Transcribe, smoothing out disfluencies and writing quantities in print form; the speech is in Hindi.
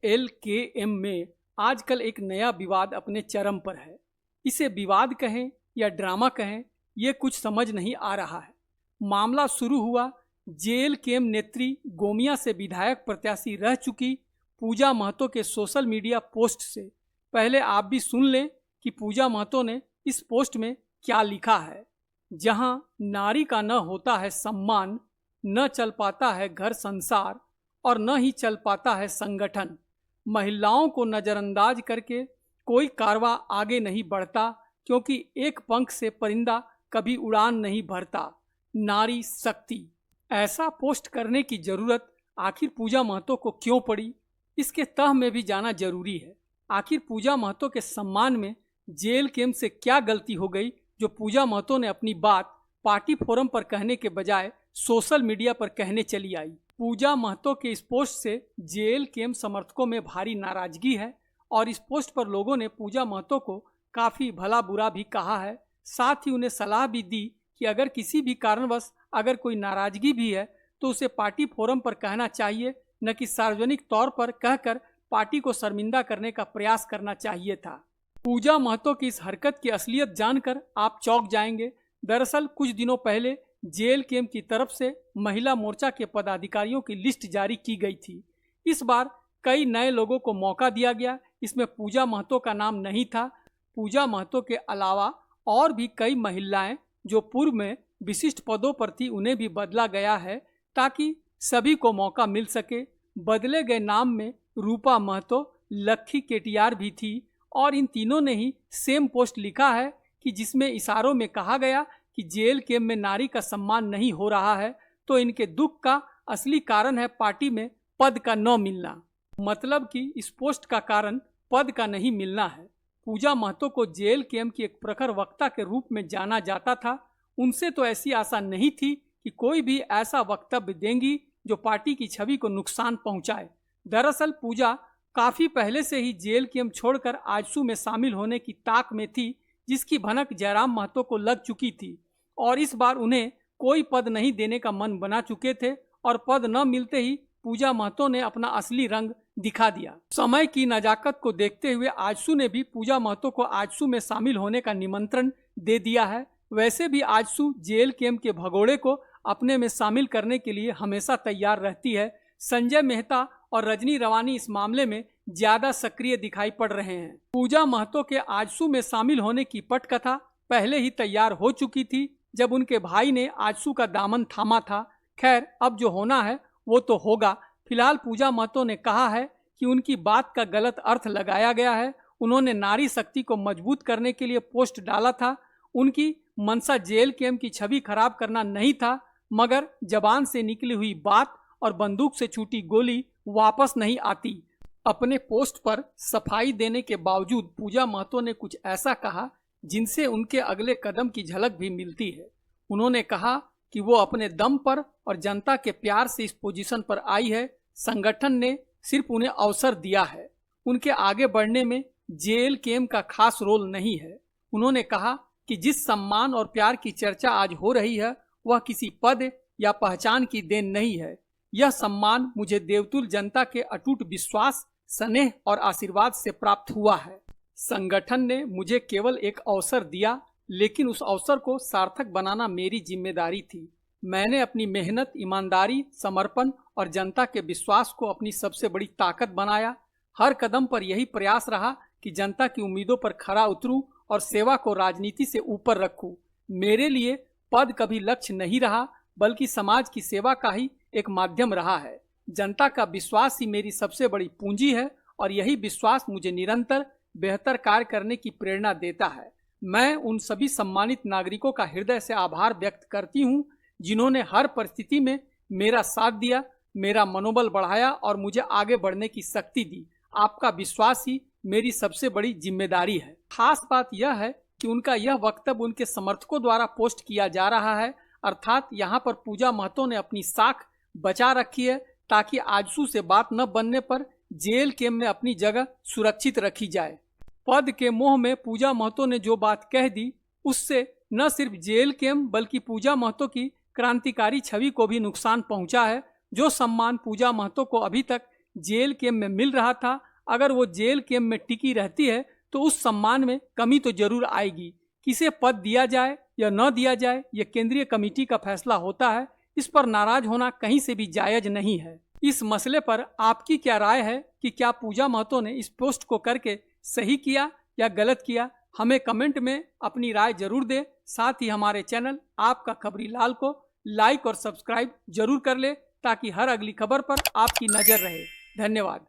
JLKM में आजकल एक नया विवाद अपने चरम पर है। इसे विवाद कहें या ड्रामा कहें, ये कुछ समझ नहीं आ रहा है। मामला शुरू हुआ JLKM नेत्री गोमिया से विधायक प्रत्याशी रह चुकी पूजा महतो के सोशल मीडिया पोस्ट से। पहले आप भी सुन लें कि पूजा महतो ने इस पोस्ट में क्या लिखा है। जहां नारी का न होता है सम्मान, न चल पाता है घर संसार और न ही चल पाता है संगठन। महिलाओं को नज़रअंदाज करके कोई कारवा आगे नहीं बढ़ता, क्योंकि एक पंख से परिंदा कभी उड़ान नहीं भरता। नारी शक्ति। ऐसा पोस्ट करने की ज़रूरत आखिर पूजा महतो को क्यों पड़ी, इसके तह में भी जाना जरूरी है। आखिर पूजा महतो के सम्मान में JLKM से क्या गलती हो गई जो पूजा महतो ने अपनी बात पार्टी फोरम पर कहने के बजाय सोशल मीडिया पर कहने चली आई। पूजा महतो के इस पोस्ट से JLKM समर्थकों में भारी नाराजगी है और इस पोस्ट पर लोगों ने पूजा महतो को काफ़ी भला बुरा भी कहा है। साथ ही उन्हें सलाह भी दी कि अगर किसी भी कारणवश अगर कोई नाराजगी भी है तो उसे पार्टी फोरम पर कहना चाहिए, न कि सार्वजनिक तौर पर कहकर पार्टी को शर्मिंदा करने का प्रयास करना चाहिए था। पूजा महतो की इस हरकत की असलियत जानकर आप चौंक जाएंगे। दरअसल कुछ दिनों पहले JLKM की तरफ से महिला मोर्चा के पदाधिकारियों की लिस्ट जारी की गई थी। इस बार कई नए लोगों को मौका दिया गया। इसमें पूजा महतो का नाम नहीं था। पूजा महतो के अलावा और भी कई महिलाएं जो पूर्व में विशिष्ट पदों पर थी, उन्हें भी बदला गया है ताकि सभी को मौका मिल सके। बदले गए नाम में रूपा महतो, लक्खी केटीआर भी थी और इन तीनों ने ही सेम पोस्ट लिखा है कि जिसमें इशारों में कहा गया कि JLKM में नारी का सम्मान नहीं हो रहा है, तो इनके दुख का असली कारण है पार्टी में पद का न मिलना। मतलब कि इस पोस्ट का कारण पद का नहीं मिलना है। पूजा महतो को JLKM की एक प्रखर वक्ता के रूप में जाना जाता था। उनसे तो ऐसी आशा नहीं थी कि कोई भी ऐसा वक्तव्य देंगी जो पार्टी की छवि को नुकसान पहुंचाए। दरअसल पूजा काफ़ी पहले से ही JLKM छोड़कर आजसू में शामिल होने की ताक में थी, जिसकी भनक जयराम महतो को लग चुकी थी और इस बार उन्हें कोई पद नहीं देने का मन बना चुके थे और पद न मिलते ही पूजा महतो ने अपना असली रंग दिखा दिया। समय की नजाकत को देखते हुए आजसू ने भी पूजा महतो को आजसू में शामिल होने का निमंत्रण दे दिया है। वैसे भी आजसू JLKM के भगोड़े को अपने में शामिल करने के लिए हमेशा तैयार रहती है। संजय मेहता और रजनी रवानी इस मामले में ज्यादा सक्रिय दिखाई पड़ रहे हैं। पूजा महतो के आजसू में शामिल होने की पटकथा पहले ही तैयार हो चुकी थी जब उनके भाई ने आजसू का दामन थामा था। खैर, अब जो होना है वो तो होगा। फिलहाल पूजा महतो ने कहा है कि उनकी बात का गलत अर्थ लगाया गया है। उन्होंने नारी शक्ति को मजबूत करने के लिए पोस्ट डाला था। उनकी मंशा JLKM की छवि खराब करना नहीं था, मगर जबान से निकली हुई बात और बंदूक से छूटी गोली वापस नहीं आती। अपने पोस्ट पर सफाई देने के बावजूद पूजा महतो ने कुछ ऐसा कहा जिनसे उनके अगले कदम की झलक भी मिलती है। उन्होंने कहा कि वो अपने दम पर और जनता के प्यार से इस पोजीशन पर आई है। संगठन ने सिर्फ उन्हें अवसर दिया है, उनके आगे बढ़ने में JLKM का खास रोल नहीं है। उन्होंने कहा कि जिस सम्मान और प्यार की चर्चा आज हो रही है वह किसी पद या पहचान की देन नहीं है। यह सम्मान मुझे देवतुल जनता के अटूट विश्वास, स्नेह और आशीर्वाद से प्राप्त हुआ है। संगठन ने मुझे केवल एक अवसर दिया, लेकिन उस अवसर को सार्थक बनाना मेरी जिम्मेदारी थी। मैंने अपनी मेहनत, ईमानदारी, समर्पण और जनता के विश्वास को अपनी सबसे बड़ी ताकत बनाया। हर कदम पर यही प्रयास रहा कि जनता की उम्मीदों पर खरा उतरूं और सेवा को राजनीति से ऊपर रखूं। मेरे लिए पद कभी लक्ष्य नहीं रहा, बल्कि समाज की सेवा का ही एक माध्यम रहा है। जनता का विश्वास ही मेरी सबसे बड़ी पूंजी है और यही विश्वास मुझे निरंतर बेहतर कार्य करने की प्रेरणा देता है। मैं उन सभी सम्मानित नागरिकों का हृदय से आभार व्यक्त करती हूं, जिन्होंने हर परिस्थिति में मेरा साथ दिया, मेरा मनोबल बढ़ाया और मुझे आगे बढ़ने की शक्ति दी। आपका विश्वास ही मेरी सबसे बड़ी जिम्मेदारी है। खास बात यह है कि उनका यह वक्तव्य उनके समर्थकों द्वारा पोस्ट किया जा रहा है, अर्थात यहाँ पर पूजा महतो ने अपनी साख बचा रखी है ताकि आजसू से बात न बनने पर JLKM में अपनी जगह सुरक्षित रखी जाए। पद के मोह में पूजा महतो ने जो बात कह दी, उससे न सिर्फ JLKM बल्कि पूजा महतो की क्रांतिकारी छवि को भी नुकसान पहुंचा है। जो सम्मान पूजा महतो को अभी तक जेल कैंप में मिल रहा था, अगर वो जेल कैंप में टिकी रहती है तो उस सम्मान में कमी तो जरूर आएगी। किसे पद दिया जाए या न दिया जाए, यह केंद्रीय कमेटी का फैसला होता है। इस पर नाराज होना कहीं से भी जायज नहीं है। इस मसले पर आपकी क्या राय है कि क्या पूजा महतो ने इस पोस्ट को करके सही किया या गलत किया? हमें कमेंट में अपनी राय जरूर दें। साथ ही हमारे चैनल आपका खबरी लाल को लाइक और सब्सक्राइब जरूर कर ले, ताकि हर अगली खबर पर आपकी नजर रहे। धन्यवाद।